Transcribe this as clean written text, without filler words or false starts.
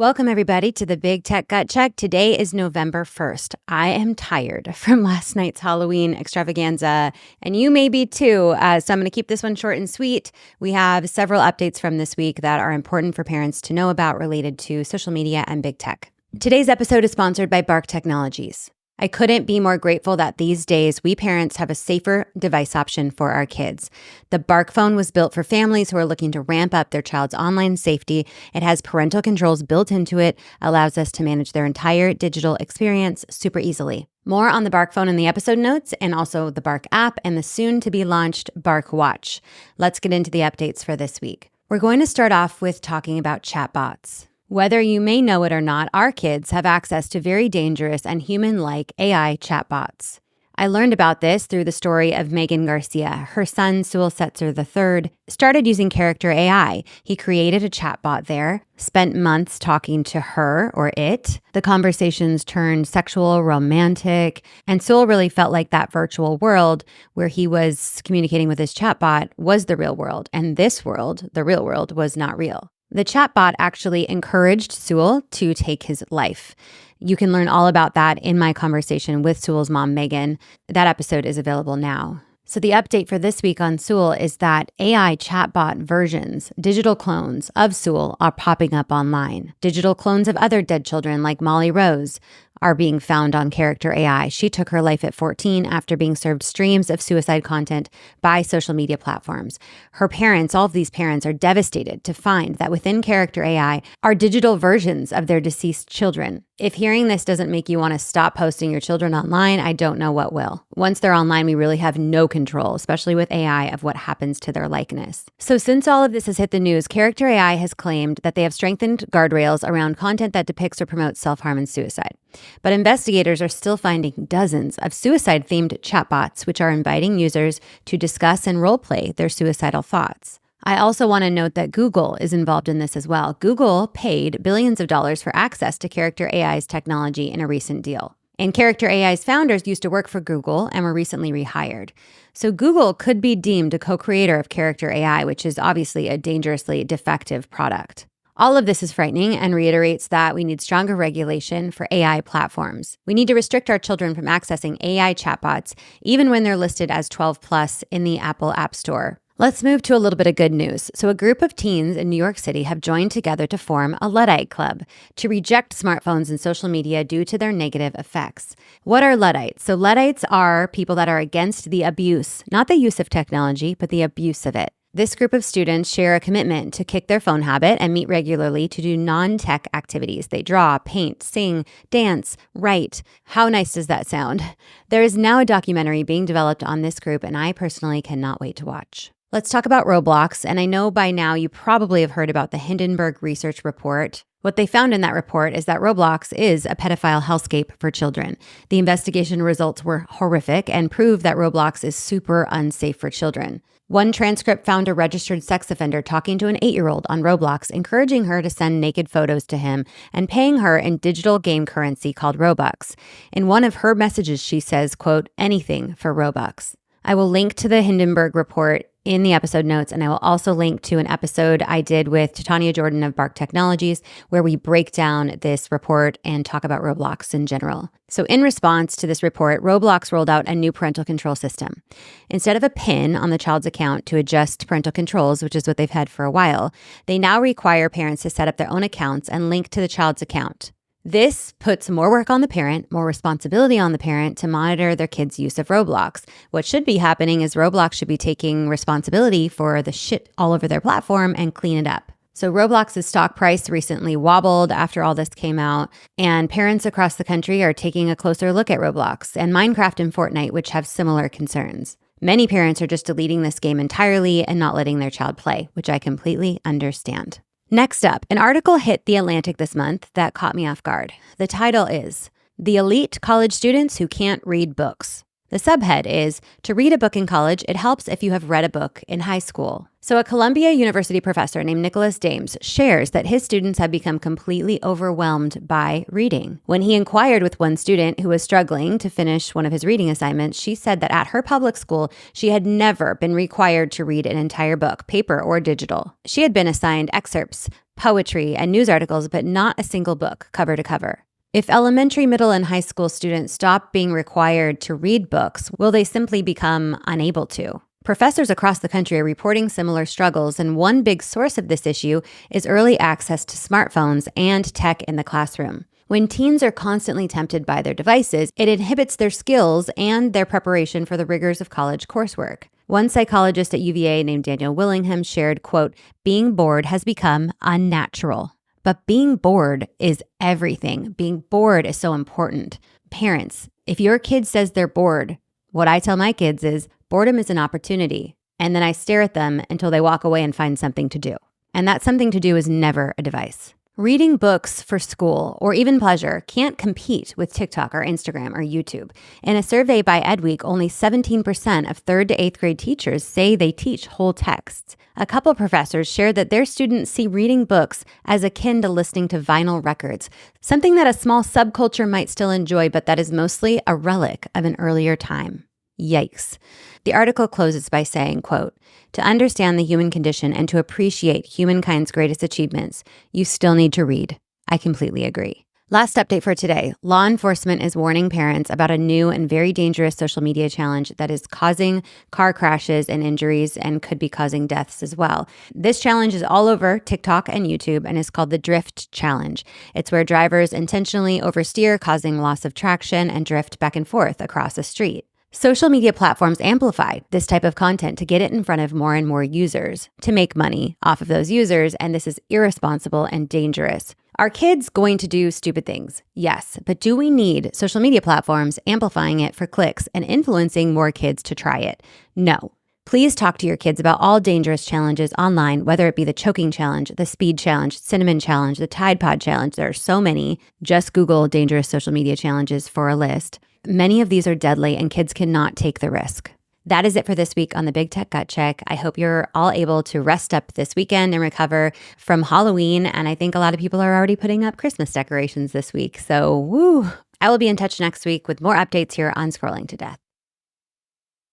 Welcome, everybody, to the Big Tech Gut Check. Today is November 1st. I am tired from last night's Halloween extravaganza, and you may be too. So I'm going to keep this one short and sweet. We have several updates from this week that are important for parents to know about related to social media and big tech. Today's episode is sponsored by Bark Technologies. I couldn't be more grateful that these days we parents have a safer device option for our kids. The Bark phone was built for families who are looking to ramp up their child's online safety. It has parental controls built into it, allows us to manage their entire digital experience super easily. More on the Bark phone in the episode notes, and also the Bark app and the soon-to-be-launched Bark Watch. Let's get into the updates for this week. We're going to start off with talking about chatbots. Whether you may know it or not, our kids have access to very dangerous and human-like AI chatbots. I learned about this through the story of Megan Garcia. Her son, Sewell Setzer III, started using character AI. He created a chatbot there, spent months talking to her or it. The conversations turned sexual, romantic, and Sewell really felt like that virtual world where he was communicating with his chatbot was the real world, and this world, the real world, was not real. The chatbot actually encouraged Sewell to take his life. You can learn all about that in my conversation with Sewell's mom, Megan. That episode is available now. So the update for this week on Sewell is that AI chatbot versions, digital clones of Sewell, are popping up online. Digital clones of other dead children like Molly Rose are being found on Character AI. She took her life at 14 after being served streams of suicide content by social media platforms. Her parents, all of these parents, are devastated to find that within Character AI are digital versions of their deceased children. If hearing this doesn't make you want to stop posting your children online, I don't know what will. Once they're online, we really have no control, especially with AI, of what happens to their likeness. So since all of this has hit the news, Character AI has claimed that they have strengthened guardrails around content that depicts or promotes self-harm and suicide. But investigators are still finding dozens of suicide-themed chatbots, which are inviting users to discuss and role-play their suicidal thoughts. I also want to note that Google is involved in this as well. Google paid billions of dollars for access to Character AI's technology in a recent deal. And Character AI's founders used to work for Google and were recently rehired. So Google could be deemed a co-creator of Character AI, which is obviously a dangerously defective product. All of this is frightening and reiterates that we need stronger regulation for AI platforms. We need to restrict our children from accessing AI chatbots, even when they're listed as 12 plus in the Apple App Store. Let's move to a little bit of good news. So a group of teens in New York City have joined together to form a Luddite Club to reject smartphones and social media due to their negative effects. What are Luddites? So Luddites are people that are against the abuse, not the use of technology, but the abuse of it. This group of students share a commitment to kick their phone habit and meet regularly to do non-tech activities. They draw, paint, sing, dance, write. How nice does that sound? There is now a documentary being developed on this group, and I personally cannot wait to watch. Let's talk about Roblox, and I know by now you probably have heard about the Hindenburg Research Report. What they found in that report is that Roblox is a pedophile hellscape for children. The investigation results were horrific and proved that Roblox is super unsafe for children. One transcript found a registered sex offender talking to an 8-year-old on Roblox, encouraging her to send naked photos to him and paying her in digital game currency called Robux. In one of her messages, she says, quote, anything for Robux. I will link to the Hindenburg report in the episode notes, and I will also link to an episode I did with Titania Jordan of Bark Technologies, where we break down this report and talk about Roblox in general. So in response to this report, Roblox rolled out a new parental control system. Instead of a PIN on the child's account to adjust parental controls, which is what they've had for a while, they now require parents to set up their own accounts and link to the child's account. This puts more work on the parent, more responsibility on the parent to monitor their kids' use of Roblox. What should be happening is Roblox should be taking responsibility for the shit all over their platform and clean it up. So Roblox's stock price recently wobbled after all this came out, and parents across the country are taking a closer look at Roblox and Minecraft and Fortnite, which have similar concerns. Many parents are just deleting this game entirely and not letting their child play, which I completely understand. Next up, an article hit The Atlantic this month that caught me off guard. The title is, The Elite College Students Who Can't Read Books. The subhead is, to read a book in college, it helps if you have read a book in high school. So a Columbia University professor named Nicholas Dames shares that his students have become completely overwhelmed by reading. When he inquired with one student who was struggling to finish one of his reading assignments, she said that at her public school, she had never been required to read an entire book, paper or digital. She had been assigned excerpts poetry, and news articles, but not a single book cover to cover. If elementary, middle, and high school students stop being required to read books, will they simply become unable to? Professors across the country are reporting similar struggles, and one big source of this issue is early access to smartphones and tech in the classroom. When teens are constantly tempted by their devices, it inhibits their skills and their preparation for the rigors of college coursework. One psychologist at UVA named Daniel Willingham shared, quote, "Being bored has become unnatural." But being bored is everything. Being bored is so important. Parents, if your kid says they're bored, what I tell my kids is boredom is an opportunity. And then I stare at them until they walk away and find something to do. And that something to do is never a device. Reading books for school or even pleasure can't compete with TikTok or Instagram or YouTube. In a survey by Edweek, only 17% of 3rd to 8th grade teachers say they teach whole texts. A couple professors shared that their students see reading books as akin to listening to vinyl records, something that a small subculture might still enjoy, but that is mostly a relic of an earlier time. Yikes. The article closes by saying, quote, "To understand the human condition and to appreciate humankind's greatest achievements, you still need to read." I completely agree. Last update for today. Law enforcement is warning parents about a new and very dangerous social media challenge that is causing car crashes and injuries and could be causing deaths as well. This challenge is all over TikTok and YouTube and is called the Drift Challenge. It's where drivers intentionally oversteer, causing loss of traction and drift back and forth across a street. Social media platforms amplify this type of content to get it in front of more and more users, to make money off of those users, and this is irresponsible and dangerous. Are kids going to do stupid things? Yes, but do we need social media platforms amplifying it for clicks and influencing more kids to try it? No. Please talk to your kids about all dangerous challenges online, whether it be the choking challenge, the speed challenge, cinnamon challenge, the Tide Pod challenge. There are so many. Just Google dangerous social media challenges for a list. Many of these are deadly and kids cannot take the risk. That is it for this week on the Big Tech Gut Check. I hope you're all able to rest up this weekend and recover from Halloween. And I think a lot of people are already putting up Christmas decorations this week. So, woo! I will be in touch next week with more updates here on Scrolling to Death.